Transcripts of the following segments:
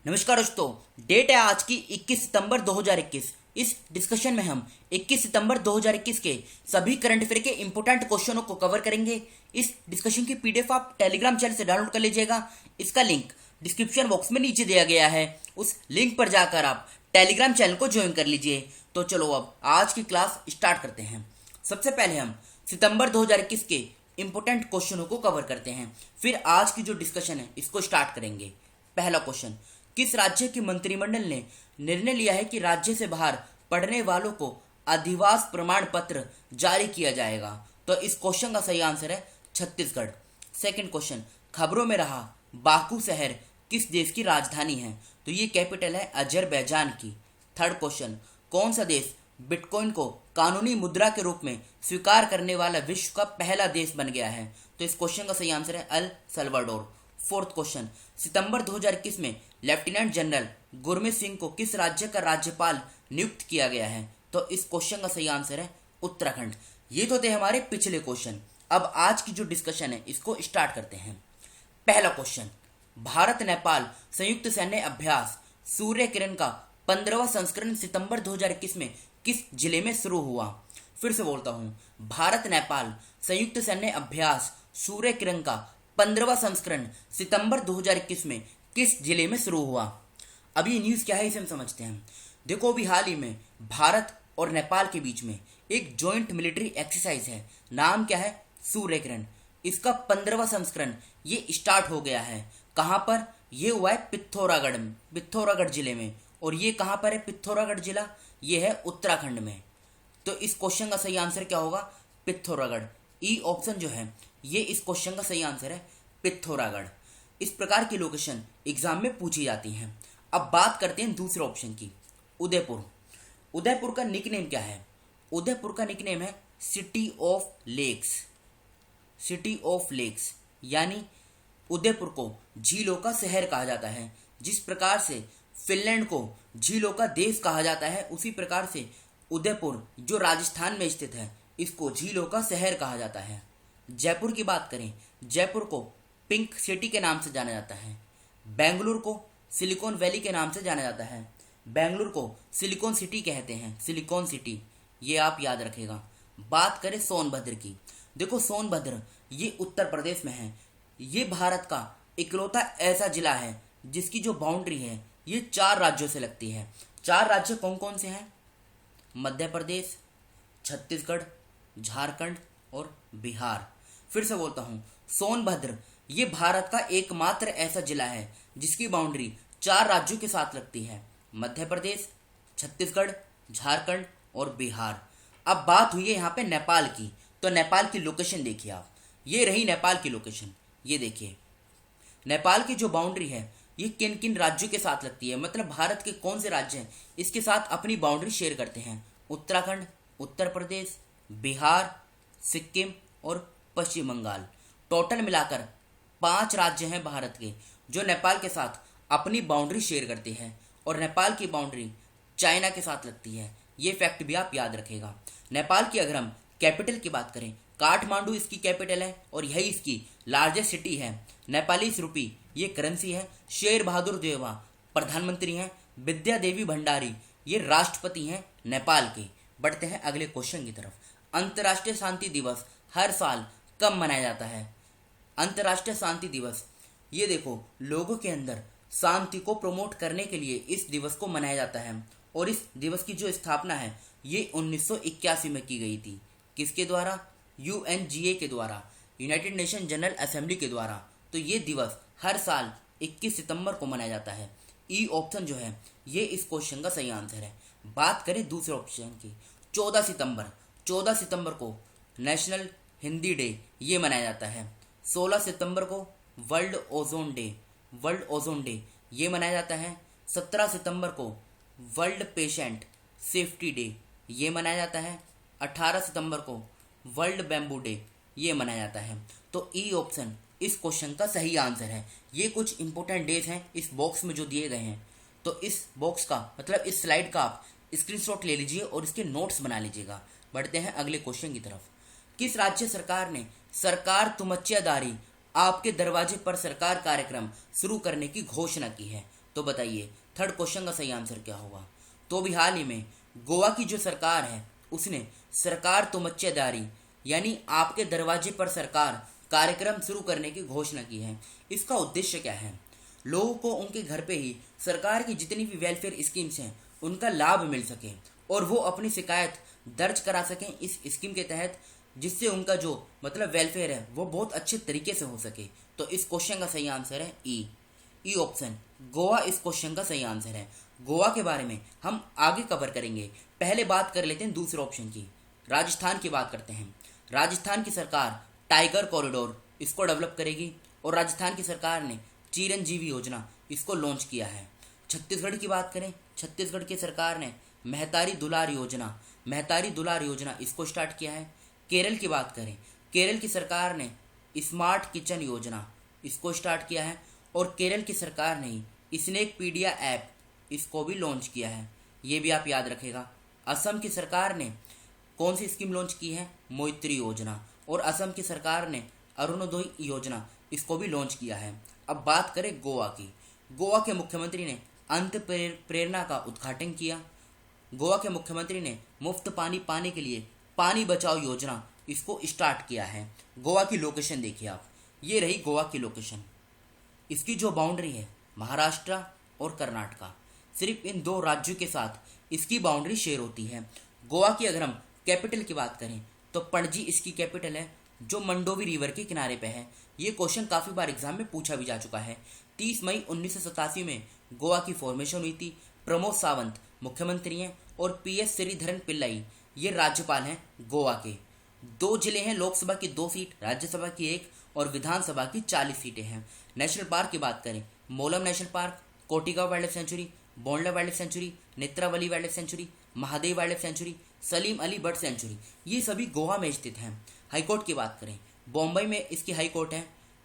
नमस्कार दोस्तों। डेट है आज की 21 सितंबर 2021। इस डिस्कशन में हम 21 सितंबर 2021 के सभी करंट अफेयर के इंपोर्टेंट क्वेश्चनों को कवर करेंगे। इस डिस्कशन की पीडीएफ आप टेलीग्राम चैनल से डाउनलोड कर लीजिएगा। इसका लिंक डिस्क्रिप्शन बॉक्स में नीचे दिया गया है। उस लिंक पर जाकर आप टेलीग्राम चैनल को ज्वाइन कर लीजिए। तो चलो अब आज की क्लास स्टार्ट करते हैं। सबसे पहले हम सितंबर 2021 के इंपोर्टेंट क्वेश्चनों को कवर करते हैं, फिर आज की जो डिस्कशन है इसको स्टार्ट करेंगे। पहला क्वेश्चन, किस राज्य की मंत्रिमंडल ने निर्णय लिया है कि राज्य से बाहर पढ़ने वालों को अधिवास प्रमाण पत्र जारी किया जाएगा? तो इस क्वेश्चन का सही आंसर है छत्तीसगढ़। सेकंड क्वेश्चन, खबरों में रहा बाकू शहर किस देश की राजधानी है? तो ये कैपिटल है अजरबैजान की। थर्ड क्वेश्चन, कौन सा देश बिटकॉइन को कानूनी मुद्रा के रूप में स्वीकार करने वाला विश्व का पहला देश बन गया है? तो इस क्वेश्चन का सही आंसर है अल सल्वाडोर। फोर्थ क्वेश्चन, सितंबर 2021 में लेफ्टिनेंट जनरल गुरमीत सिंह को किस राज्य का राज्यपाल नियुक्त किया गया है? तो इस क्वेश्चन का सही आंसर है उत्तराखंड। ये तो थे हमारे पिछले क्वेश्चन। अब आज की जो डिस्कशन है इसको स्टार्ट करते हैं। पहला क्वेश्चन, भारत नेपाल संयुक्त सैन्य अभ्यास सूर्य किरण का 15वां संस्करण सितंबर 2021 में किस जिले में शुरू हुआ? फिर से बोलता हूं, भारत नेपाल संयुक्त सैन्य अभ्यास सूर्य किरण का 15वां संस्करण सितंबर 2021 में किस जिले में शुरू हुआ? अब ये न्यूज़ क्या है इसे हम समझते हैं। देखो, अभी हाल ही में भारत और नेपाल के बीच में एक जॉइंट मिलिट्री एक्सरसाइज है। नाम क्या है? सूर्य किरण। इसका 15वां संस्करण ये स्टार्ट हो गया है। कहाँ पर? ये हुआ है पिथौरागढ़ जिले में। और ये कहाँ पर है पिथौरागढ़ जिला? ये है उत्तराखंड में। तो इस क्वेश्चन का सही आंसर क्या होगा? पिथौरागढ़। ई ऑप्शन जो है ये इस क्वेश्चन का सही आंसर है पिथौरागढ़। इस प्रकार की लोकेशन एग्जाम में पूछी जाती हैं। अब बात करते हैं दूसरे ऑप्शन की, उदयपुर। उदयपुर का निकनेम क्या है? उदयपुर का निकनेम है city of lakes. City of lakes यानी उदयपुर को झीलों का शहर कहा जाता है। जिस प्रकार से फिनलैंड को झीलों का देश कहा जाता है, उसी प्रकार से उदयपुर जो राजस्थान में स्थित है इसको झीलों का शहर कहा जाता है। जयपुर की बात करें, जयपुर को पिंक सिटी के नाम से जाना जाता है। बेंगलुरु को सिलिकॉन वैली के नाम से जाना जाता है। बेंगलुरु को सिलिकॉन सिटी कहते हैं, सिलिकॉन सिटी, ये आप याद रखेगा। बात करें सोनभद्र की, देखो सोनभद्र ये उत्तर प्रदेश में है। ये भारत का इकलौता ऐसा जिला है जिसकी जो बाउंड्री है ये 4 राज्यों से लगती है। 4 राज्य कौन कौन से हैं? मध्य प्रदेश, छत्तीसगढ़, झारखंड और बिहार। फिर से बोलता हूँ, सोनभद्र ये भारत का एकमात्र ऐसा जिला है जिसकी बाउंड्री 4 राज्यों के साथ लगती है, मध्य प्रदेश, छत्तीसगढ़, झारखंड और बिहार। अब बात हुई है यहाँ पे नेपाल की, तो नेपाल की लोकेशन देखिए आप। ये रही नेपाल की लोकेशन, ये देखिए नेपाल की जो बाउंड्री है ये किन किन राज्यों के साथ लगती है, मतलब भारत के कौन से राज्य हैं इसके साथ अपनी बाउंड्री शेयर करते हैं? उत्तराखंड, उत्तर प्रदेश, बिहार, सिक्किम और पश्चिम बंगाल। टोटल मिलाकर 5 राज्य हैं भारत के जो नेपाल के साथ अपनी बाउंड्री शेयर करते हैं। और नेपाल की बाउंड्री चाइना के साथ लगती है। ये फैक्ट भी आप याद रखेगा। नेपाल की अगर हम कैपिटल की बात करें, काठमांडू इसकी कैपिटल है और यही इसकी लार्जेस्ट सिटी है। नेपाली रुपी ये करेंसी है। शेर बहादुर देवा प्रधानमंत्री हैं। विद्या देवी भंडारी ये राष्ट्रपति हैं नेपाल के। बढ़ते हैं अगले क्वेश्चन की तरफ। अंतर्राष्ट्रीय शांति दिवस हर साल कब मनाया जाता है? अंतर्राष्ट्रीय शांति दिवस, ये देखो लोगों के अंदर शांति को प्रमोट करने के लिए इस दिवस को मनाया जाता है। और इस दिवस की जो स्थापना है ये 1981 में की गई थी। किसके द्वारा? UNGA के द्वारा, यूनाइटेड नेशन जनरल असेंबली के द्वारा। तो ये दिवस हर साल 21 सितंबर को मनाया जाता है। ई ऑप्शन जो है ये इस क्वेश्चन का सही आंसर है। बात करें दूसरे ऑप्शन की, 14 सितंबर को नेशनल हिंदी डे ये मनाया जाता है। 16 सितंबर को वर्ल्ड ओजोन डे ये मनाया जाता है। 17 सितंबर को वर्ल्ड पेशेंट सेफ्टी डे ये मनाया जाता है। 18 सितंबर को वर्ल्ड बैम्बू डे ये मनाया जाता है। तो ई ऑप्शन इस क्वेश्चन का सही आंसर है। ये कुछ इंपॉर्टेंट डेज हैं इस बॉक्स में जो दिए गए हैं। तो इस बॉक्स का मतलब इस स्लाइड का आप स्क्रीनशॉट ले लीजिए और इसके नोट्स बना लीजिएगा। बढ़ते हैं अगले क्वेश्चन की तरफ। किस राज्य सरकार ने सरकार तुमच्चियादारी आपके दरवाजे पर सरकार कार्यक्रम शुरू करने की घोषणा की है? तो बताइए थर्ड क्वेश्चन का सही आंसर क्या होगा। तो भी हाल ही में गोवा की जो सरकार है उसने सरकार तो मच्चेदारी यानी आपके दरवाजे पर सरकार कार्यक्रम शुरू करने की घोषणा की है। इसका उद्देश्य क्या है? लोगों को उनके घर पे ही सरकार की जितनी भी वेलफेयर स्कीम्स हैं उनका लाभ मिल सके और वो अपनी शिकायत दर्ज करा सकें इस स्कीम के तहत, जिससे उनका जो मतलब वेलफेयर है वो बहुत अच्छे तरीके से हो सके। तो इस क्वेश्चन का सही आंसर है ई ऑप्शन, गोवा इस क्वेश्चन का सही आंसर है। गोवा के बारे में हम आगे कवर करेंगे, पहले बात कर लेते हैं दूसरे ऑप्शन की। राजस्थान की बात करते हैं। राजस्थान की सरकार टाइगर कॉरिडोर इसको डेवलप करेगी और राजस्थान की सरकार ने चिरंजीवी योजना इसको लॉन्च किया है। छत्तीसगढ़ की बात करें, छत्तीसगढ़ की सरकार ने महतारी दुलार योजना इसको स्टार्ट किया है। केरल की बात करें, केरल की सरकार ने स्मार्ट किचन योजना इसको स्टार्ट किया है और केरल की सरकार ने स्नेक पीडिया ऐप इसको भी लॉन्च किया है, ये भी आप याद रखेगा। असम की सरकार ने कौन सी स्कीम लॉन्च की है? मैत्री योजना। और असम की सरकार ने अरुणोदय योजना इसको भी लॉन्च किया है। अब बात करें गोवा की। गोवा के मुख्यमंत्री ने अंत प्रेरणा का उद्घाटन किया। गोवा के मुख्यमंत्री ने मुफ्त पानी पाने के लिए पानी बचाओ योजना इसको स्टार्ट किया है। गोवा की लोकेशन देखिए आप, ये रही गोवा की लोकेशन। इसकी जो बाउंड्री है महाराष्ट्र और कर्नाटका, सिर्फ इन दो राज्यों के साथ इसकी बाउंड्री शेयर होती है। गोवा की अगर हम कैपिटल की बात करें तो पणजी इसकी कैपिटल है, जो मंडोवी रिवर के किनारे पे है। ये क्वेश्चन काफ़ी बार एग्जाम में पूछा भी जा चुका है। 30 मई 1987 में गोवा की फॉर्मेशन हुई थी। प्रमोद सावंत मुख्यमंत्री हैं और PS श्रीधरन पिल्लाई ये राज्यपाल हैं गोवा के। 2 जिले हैं, लोकसभा की 2 सीट, राज्यसभा की 1 और विधानसभा की 40 सीटें हैं। नेशनल पार्क की बात करें, Mollem national park, Cotigao wildlife sanctuary, Bondla wildlife sanctuary, Netravali wildlife sanctuary, Mahadev wildlife sanctuary, Salim Ali bird sanctuary, ये सभी गोवा में स्थित हैं। हाईकोर्ट की बात करें, बॉम्बई में इसकी हाईकोर्ट है।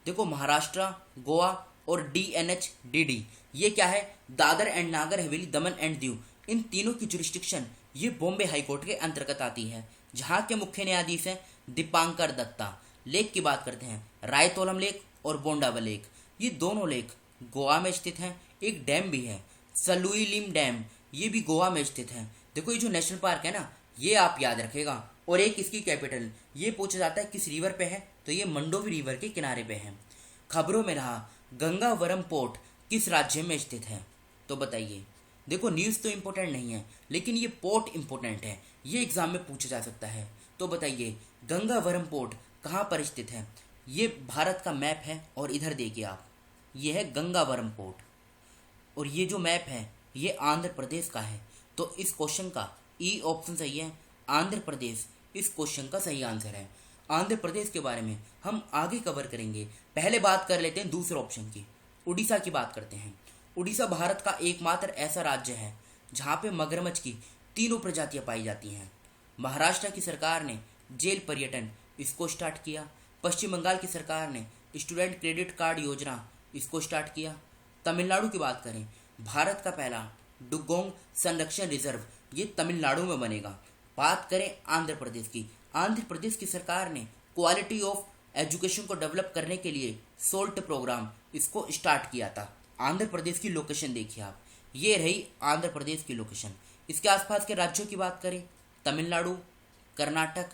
देखो महाराष्ट्र, गोवा और DNH DD ये क्या है? Dadar and Nagar Haveli, Daman and Diu, इन तीनों की जुरिस्डिक्शन ये बॉम्बे हाईकोर्ट के अंतर्गत आती है, जहाँ के मुख्य न्यायाधीश हैं दीपांकर दत्ता। लेक की बात करते हैं, रायतोलम लेक और बोंडावा लेक, ये दोनों लेक गोवा में स्थित हैं। एक डैम भी है सलुइलिम डैम, ये भी गोवा में स्थित है। देखो ये जो नेशनल पार्क है ना, ये आप याद रखेगा। और एक इसकी कैपिटल, ये पूछा जाता है किस रिवर पे है, तो ये मंडोवी रिवर के किनारे पे है। खबरों में रहा गंगावरम पोर्ट किस राज्य में स्थित है, तो बताइए। देखो न्यूज़ तो इम्पोर्टेंट नहीं है, लेकिन ये पोर्ट इम्पोर्टेंट है, ये एग्जाम में पूछा जा सकता है। तो बताइए गंगावरम पोर्ट कहाँ पर स्थित है? ये भारत का मैप है और इधर देखिए आप, ये है गंगावरम पोर्ट और ये जो मैप है ये आंध्र प्रदेश का है। तो इस क्वेश्चन का ई ऑप्शन सही है, आंध्र प्रदेश इस क्वेश्चन का सही आंसर है। आंध्र प्रदेश के बारे में हम आगे कवर करेंगे, पहले बात कर लेते हैं दूसरे ऑप्शन की। उड़ीसा की बात करते हैं। उड़ीसा भारत का एकमात्र ऐसा राज्य है जहाँ पे मगरमच्छ की 3 प्रजातियाँ पाई जाती हैं। महाराष्ट्र की सरकार ने जेल पर्यटन इसको स्टार्ट किया। पश्चिम बंगाल की सरकार ने स्टूडेंट क्रेडिट कार्ड योजना इसको स्टार्ट किया। तमिलनाडु की बात करें, भारत का पहला डुगोंग संरक्षण रिजर्व ये तमिलनाडु में बनेगा। बात करें आंध्र प्रदेश की, आंध्र प्रदेश की सरकार ने क्वालिटी ऑफ एजुकेशन को डेवलप करने के लिए सोल्ट प्रोग्राम इसको स्टार्ट किया था। आंध्र प्रदेश की लोकेशन देखिए आप, ये रही आंध्र प्रदेश की लोकेशन। इसके आसपास के राज्यों की बात करें, तमिलनाडु, कर्नाटक,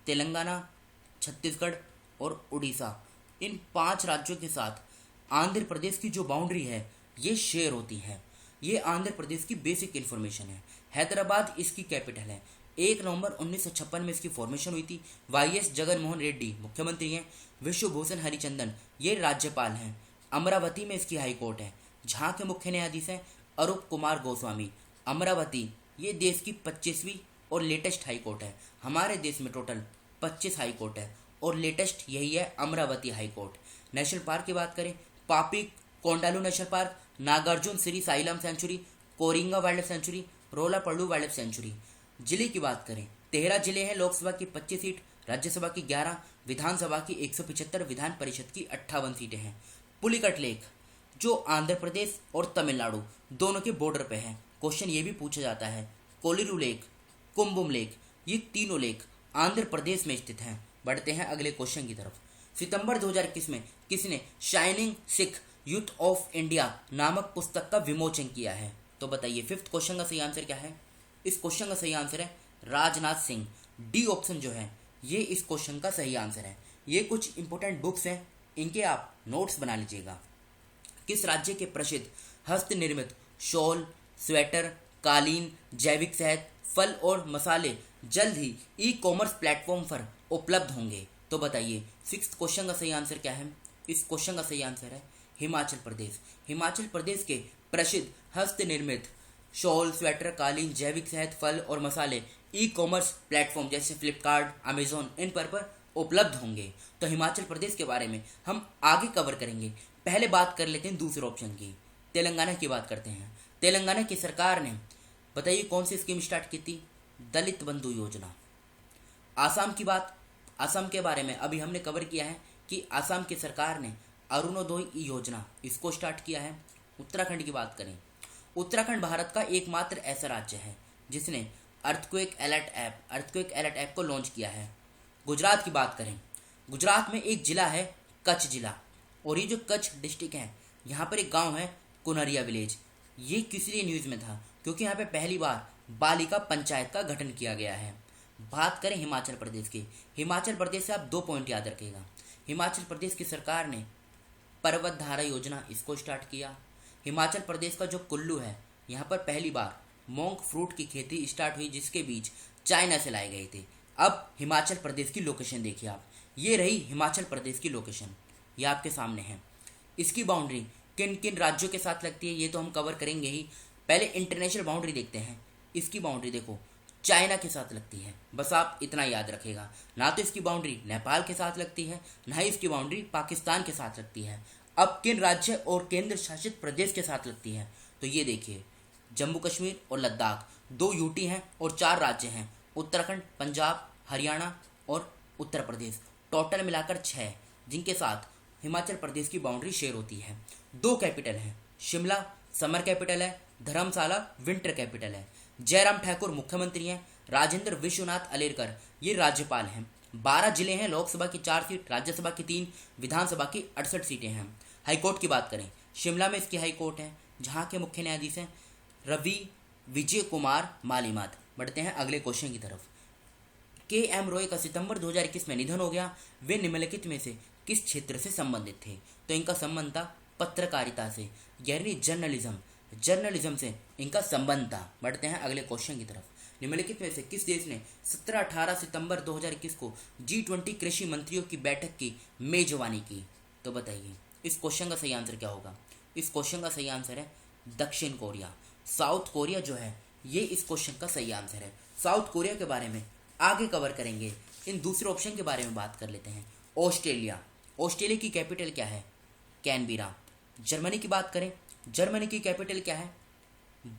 तेलंगाना, छत्तीसगढ़ और उड़ीसा, इन 5 राज्यों के साथ आंध्र प्रदेश की जो बाउंड्री है ये शेयर होती है। ये आंध्र प्रदेश की बेसिक इन्फॉर्मेशन है। हैदराबाद इसकी कैपिटल है। 1 नवंबर 1956 में इसकी फॉर्मेशन हुई थी। YS जगन मोहन रेड्डी मुख्यमंत्री हैं। विश्वभूषण हरिचंदन ये राज्यपाल हैं। अमरावती में इसकी हाई कोर्ट है, जहाँ के मुख्य न्यायाधीश हैं अरूप कुमार गोस्वामी। अमरावती ये देश की 25वीं और लेटेस्ट हाई कोर्ट है। हमारे देश में टोटल 25 हाई कोर्ट है और लेटेस्ट यही है Amaravati high court. National park की बात करें, Papi Kondalu national park, Nagarjuna Srisailam sanctuary, Coringa wildlife sanctuary, Rollapadu wildlife sanctuary. जिले की बात करें, 13 जिले हैं, लोकसभा की 25 सीट, राज्यसभा की 11, विधानसभा की 175, विधान परिषद की 58 सीटें हैं। पुलिकट लेक जो आंध्र प्रदेश और तमिलनाडु दोनों के बॉर्डर पे है, क्वेश्चन ये भी पूछा जाता है। कोलिरू लेक, कुंभम लेक, ये तीनों लेक आंध्र प्रदेश में स्थित हैं। बढ़ते हैं अगले क्वेश्चन की तरफ। सितंबर 2021 में किसने shining Sikh youth of India नामक पुस्तक का विमोचन किया है? तो बताइए फिफ्थ क्वेश्चन का सही आंसर क्या है? इस क्वेश्चन का सही आंसर है राजनाथ सिंह। डी ऑप्शन जो है ये इस क्वेश्चन का सही आंसर है। ये कुछ इंपॉर्टेंट बुक्स हैं, इनके आप नोट्स बना लीजिएगा। किस राज्य के प्रसिद्ध हस्त निर्मित शॉल, स्वेटर, कालीन, जैविक शहद, फल और मसाले जल्द ही ई कॉमर्स प्लेटफॉर्म पर उपलब्ध होंगे? तो बताइए सिक्स्थ क्वेश्चन का सही आंसर क्या है? इस क्वेश्चन का सही आंसर है हिमाचल प्रदेश। हिमाचल प्रदेश के प्रसिद्ध हस्त निर्मित शॉल, स्वेटर, कालीन, जैविक शहद, फल और मसाले ई कॉमर्स प्लेटफॉर्म जैसे फ्लिपकार्ट, अमेजोन इन पर उपलब्ध होंगे। तो हिमाचल प्रदेश के बारे में हम आगे कवर करेंगे। पहले बात कर लेते हैं दूसरे ऑप्शन की, तेलंगाना की बात करते हैं। तेलंगाना की सरकार ने बताइए कौन सी स्कीम स्टार्ट की थी? दलित बंधु योजना। आसाम की बात, आसाम के बारे में अभी हमने कवर किया है कि आसाम की सरकार ने अरुणोदय योजना इसको स्टार्ट किया है। उत्तराखंड की बात करें, उत्तराखंड भारत का एकमात्र ऐसा राज्य है जिसने अर्थक्वेक अलर्ट ऐप को लॉन्च किया है। गुजरात की बात करें, गुजरात में एक जिला है कच्छ जिला, और ये जो कच्छ डिस्ट्रिक्ट है यहाँ पर एक गांव है कुनरिया विलेज। ये किस लिए न्यूज़ में था? क्योंकि यहाँ पे पहली बार बालिका पंचायत का गठन किया गया है। बात करें हिमाचल प्रदेश की, हिमाचल प्रदेश से आप 2 पॉइंट याद रखिएगा। हिमाचल प्रदेश की सरकार ने पर्वत धारा योजना इसको स्टार्ट किया। हिमाचल प्रदेश का जो कुल्लू है यहाँ पर पहली बार मोंग फ्रूट की खेती स्टार्ट हुई, जिसके बीज चाइना से लाए गए थे। अब हिमाचल प्रदेश की लोकेशन देखिए आप, ये रही हिमाचल प्रदेश की लोकेशन, ये आपके सामने है। इसकी बाउंड्री किन किन राज्यों के साथ लगती है ये तो हम कवर करेंगे ही। पहले इंटरनेशनल बाउंड्री देखते हैं। इसकी बाउंड्री देखो चाइना के साथ लगती है, बस आप इतना याद रखिएगा। ना तो इसकी बाउंड्री नेपाल के साथ लगती है, ना ही इसकी बाउंड्री पाकिस्तान के साथ लगती है। अब किन राज्य और केंद्र शासित प्रदेश के साथ लगती है? तो ये देखिए जम्मू कश्मीर और लद्दाख 2 यूटी हैं और 4 राज्य हैं, उत्तराखंड, पंजाब, हरियाणा और उत्तर प्रदेश, टोटल मिलाकर 6, जिनके साथ हिमाचल प्रदेश की बाउंड्री शेयर होती है। 2 कैपिटल हैं, शिमला समर कैपिटल है, धर्मशाला विंटर कैपिटल है। जयराम ठाकुर मुख्यमंत्री हैं, राजेंद्र विश्वनाथ अलेरकर ये राज्यपाल हैं। 12 जिले हैं, लोकसभा की 4 सीट, राज्यसभा की 3, विधानसभा की 68 सीटें हैं। हाईकोर्ट की बात करें, शिमला में इसकी हाईकोर्ट है, जहाँ के मुख्य न्यायाधीश हैं रवि विजय कुमार मालीमात। बढ़ते हैं अगले क्वेश्चन की तरफ। के.एम. रॉय का सितंबर 2021 में निधन हो गया। वे निम्नलिखित में से किस क्षेत्र से संबंधित थे? तो इनका संबंध था पत्रकारिता से, यानी जर्नलिज्म से इनका संबंध था। बढ़ते हैं अगले क्वेश्चन की तरफ। निम्नलिखित में से किस देश ने 17-18 सितंबर 2021 को G20 कृषि मंत्रियों की बैठक की मेजबानी की? तो बताइए इस क्वेश्चन का सही आंसर क्या होगा? इस क्वेश्चन का सही आंसर है दक्षिण कोरिया। साउथ कोरिया जो है ये इस क्वेश्चन का सही आंसर है। साउथ कोरिया के बारे में आगे कवर करेंगे। इन दूसरे ऑप्शन के बारे में बात कर लेते हैं। ऑस्ट्रेलिया की कैपिटल क्या है? कैनबेरा। जर्मनी की बात करें, जर्मनी की कैपिटल क्या है?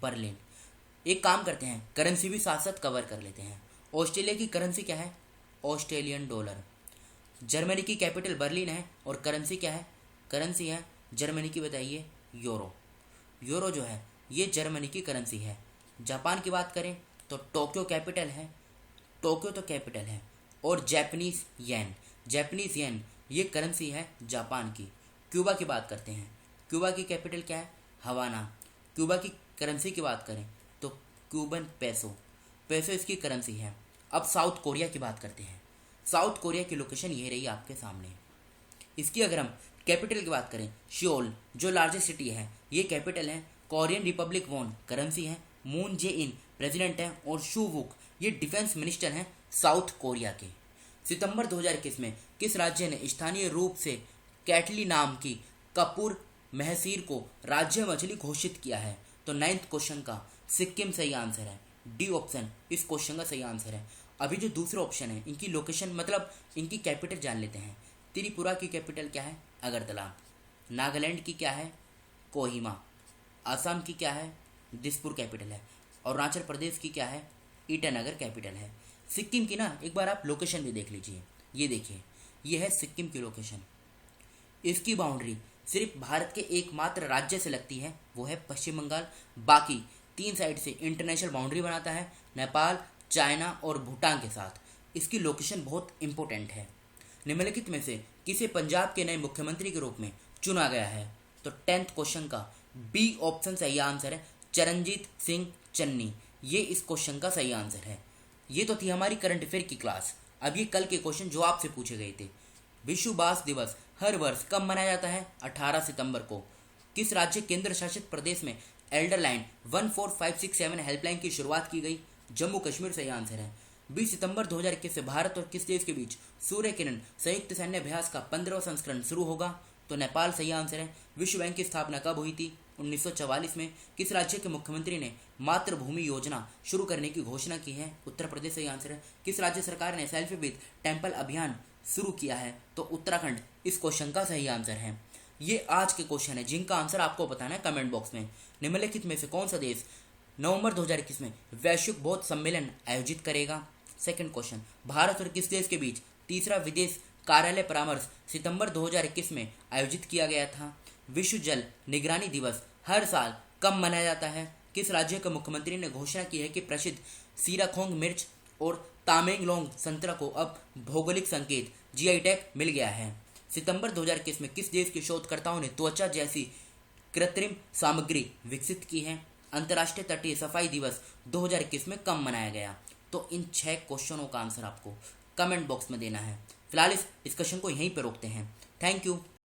बर्लिन। एक काम करते हैं, करेंसी भी साथ साथ कवर कर लेते हैं। ऑस्ट्रेलिया की करेंसी क्या है? Australian dollar. जर्मनी की कैपिटल बर्लिन है और करेंसी क्या है? करेंसी है जर्मनी की, बताइए यूरो। यूरो जो है ये जर्मनी की करेंसी है। जापान की बात करें तो टोक्यो कैपिटल है, टोक्यो तो कैपिटल है। और जैपनीज येन ये करेंसी है जापान की। क्यूबा की बात करते हैं, क्यूबा की कैपिटल क्या है? हवाना। क्यूबा की करेंसी की बात करें तो क्यूबन पेसो इसकी करेंसी है। अब साउथ कोरिया की बात करते हैं। साउथ कोरिया की लोकेशन ये रही आपके सामने। इसकी अगर हम कैपिटल की बात करें, सियोल जो लार्जेस्ट सिटी है ये कैपिटल है। कोरियन रिपब्लिक वॉन करेंसी है। मून जे इन प्रेसिडेंट हैं और शू वुक ये डिफेंस मिनिस्टर हैं साउथ कोरिया के। सितंबर 2021 में किस राज्य ने स्थानीय रूप से कैटली नाम की कपूर महसीर को राज्य मछली घोषित किया है? तो 9th क्वेश्चन का सिक्किम सही आंसर है। डी ऑप्शन इस क्वेश्चन का सही आंसर है। अभी जो दूसरे ऑप्शन है इनकी लोकेशन मतलब इनकी कैपिटल जान लेते हैं। त्रिपुरा की कैपिटल क्या है? अगरतला। नागालैंड की क्या है? कोहिमा। असम की क्या है? दिसपुर कैपिटल है। अरुणाचल प्रदेश की क्या है? ईटानगर कैपिटल है। सिक्किम की ना एक बार आप लोकेशन भी देख लीजिए। ये देखिए ये है सिक्किम की लोकेशन। इसकी बाउंड्री सिर्फ भारत के एकमात्र राज्य से लगती है, वो है पश्चिम बंगाल। बाकी 3 साइड से इंटरनेशनल बाउंड्री बनाता है नेपाल, चाइना और भूटान के साथ। इसकी लोकेशन बहुत इंपॉर्टेंट है। निम्नलिखित में से किसे पंजाब के नए मुख्यमंत्री के रूप में चुना गया है? तो 10th क्वेश्चन का बी ऑप्शन सही आंसर है, चरणजीत सिंह चन्नी, ये इस क्वेश्चन का सही आंसर है। ये तो थी हमारी करंट अफेयर की क्लास। अब ये कल के क्वेश्चन जो आपसे पूछे गए थे। विश्व बांस दिवस हर वर्ष कब मनाया जाता है? 18 सितंबर को। किस राज्य केंद्र शासित प्रदेश में एल्डर लाइन 14567 हेल्पलाइन की शुरुआत की गई? जम्मू कश्मीर सही आंसर है। 20 सितंबर 2021 से भारत और किस देश के बीच सूर्य किरण संयुक्त सैन्य अभ्यास का 15वां संस्करण शुरू होगा? तो नेपाल सही आंसर है। विश्व बैंक की स्थापना कब हुई थी? 1944 में। किस राज्य के मुख्यमंत्री ने मातृभूमि योजना शुरू करने की घोषणा की है? उत्तर प्रदेश सही आंसर है। किस राज्य सरकार ने सेल्फी विद टेम्पल अभियान शुरू किया है? तो उत्तराखंड इस क्वेश्चन का सही आंसर है। ये आज के क्वेश्चन है जिनका आंसर आपको बताना है कमेंट बॉक्स में। निम्नलिखित में से कौन सा देश नवंबर 2021 में वैश्विक बौद्ध सम्मेलन आयोजित करेगा? सेकंड क्वेश्चन, भारत और किस देश के बीच तीसरा विदेश कार्यालय परामर्श सितंबर 2021 में आयोजित किया गया था? विश्व जल निगरानी दिवस हर साल कब मनाया जाता है? किस राज्य के मुख्यमंत्री ने घोषणा की है कि प्रसिद्ध सीराखोंग मिर्च और तामेंगलोंग संतरा को अब भौगोलिक संकेत जीआई टैग मिल गया है? सितंबर 2021 में किस देश के शोधकर्ताओं ने त्वचा जैसी कृत्रिम सामग्री विकसित की है? अंतर्राष्ट्रीय तटीय सफाई दिवस 2021 में कब मनाया गया? तो इन 6 क्वेश्चनों का आंसर आपको कमेंट बॉक्स में देना है। फिलहाल इस डिस्कशन को यहीं पर रोकते हैं। Thank you.